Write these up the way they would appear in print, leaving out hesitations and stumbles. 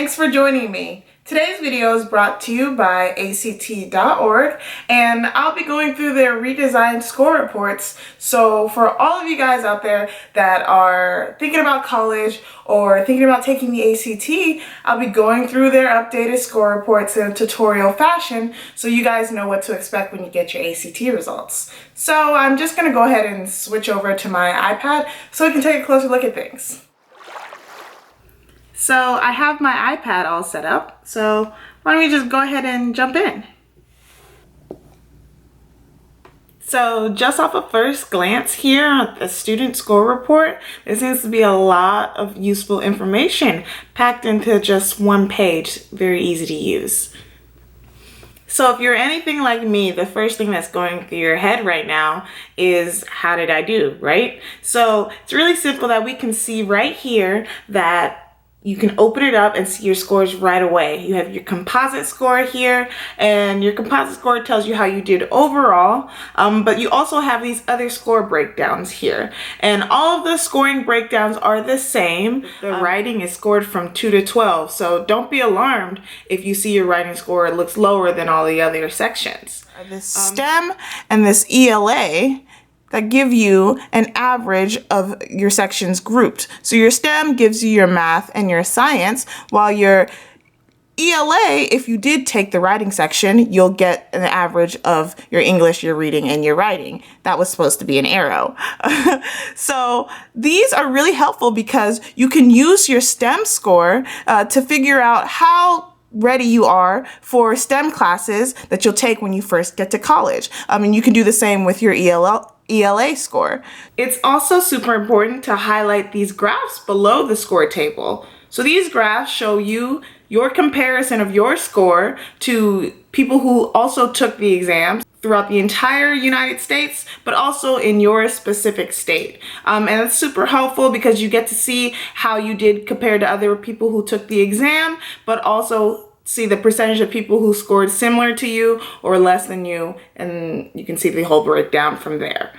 Thanks for joining me. Today's video is brought to you by ACT.org, and I'll be going through their redesigned score reports. So for all of you guys out there that are thinking about college or thinking about taking the ACT, I'll be going through their updated score reports in a tutorial fashion so you guys know what to expect when you get your ACT results. So I'm just going to go ahead and switch over to my iPad so we can take a closer look at things. So I have my iPad all set up, so why don't we just go ahead and jump in. So just off a first glance here at the student score report, there seems to be a lot of useful information packed into just one page, very easy to use. So if you're anything like me, the first thing that's going through your head right now is, how did I do, right? So it's really simple that we can see right here that you can open it up and see your scores right away. You have your composite score here, and your composite score tells you how you did overall, but you also have these other score breakdowns here. And all of the scoring breakdowns are the same. The writing is scored from 2 to 12, so don't be alarmed if you see your writing score looks lower than all the other sections. This STEM and this ELA that give you an average of your sections grouped. So your STEM gives you your math and your science, while your ELA, if you did take the writing section, you'll get an average of your English, your reading, and your writing. That was supposed to be an arrow. So these are really helpful because you can use your STEM score to figure out how ready you are for STEM classes that you'll take when you first get to college. And you can do the same with your ELA score. It's also super important to highlight these graphs below the score table. So these graphs show you your comparison of your score to people who also took the exams throughout the entire United States, but also in your specific state. And it's super helpful because you get to see how you did compared to other people who took the exam, but also see the percentage of people who scored similar to you or less than you, and you can see the whole breakdown from there.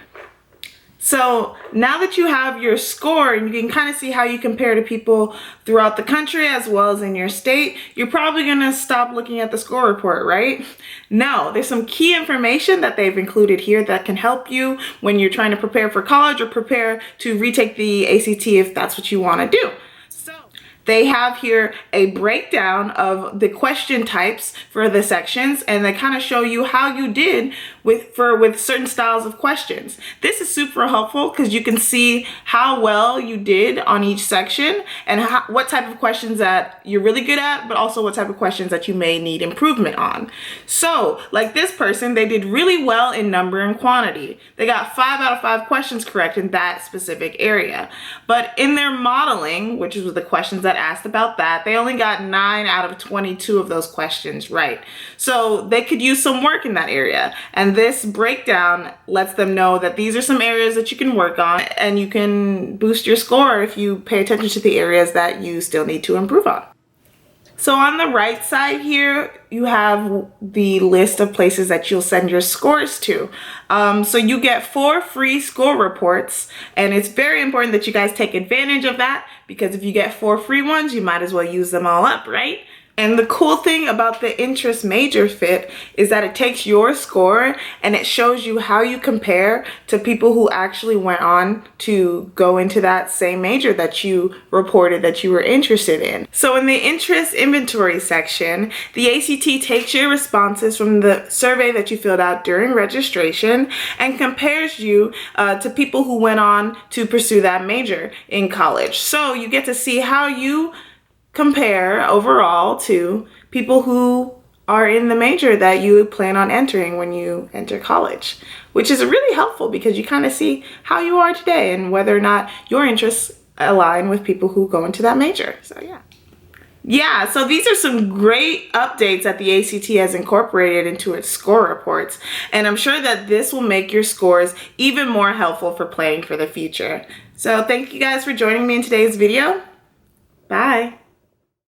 So now that you have your score and you can kind of see how you compare to people throughout the country as well as in your state, you're probably going to stop looking at the score report, right? No, there's some key information that they've included here that can help you when you're trying to prepare for college or prepare to retake the ACT if that's what you want to do. They have here a breakdown of the question types for the sections, and they kind of show you how you did with certain styles of questions. This is super helpful because you can see how well you did on each section and what type of questions that you're really good at, but also what type of questions that you may need improvement on. So like this person, they did really well in number and quantity. They got 5 out of 5 questions correct in that specific area. But in their modeling, which was the questions that asked about that, they only got 9 out of 22 of those questions right. So they could use some work in that area. And this breakdown lets them know that these are some areas that you can work on, and you can boost your score if you pay attention to the areas that you still need to improve on. So on the right side here, you have the list of places that you'll send your scores to. So you get 4 free score reports, and it's very important that you guys take advantage of that, because if you get 4 free ones, you might as well use them all up, right? And the cool thing about the interest major fit is that it takes your score and it shows you how you compare to people who actually went on to go into that same major that you reported that you were interested in. So in the interest inventory section, the ACT takes your responses from the survey that you filled out during registration and compares you to people who went on to pursue that major in college. So you get to see how you compare overall to people who are in the major that you plan on entering when you enter college, which is really helpful because you kind of see how you are today and whether or not your interests align with people who go into that major. So yeah, so these are some great updates that the ACT has incorporated into its score reports, and I'm sure that this will make your scores even more helpful for planning for the future. So thank you guys for joining me in today's video. Bye.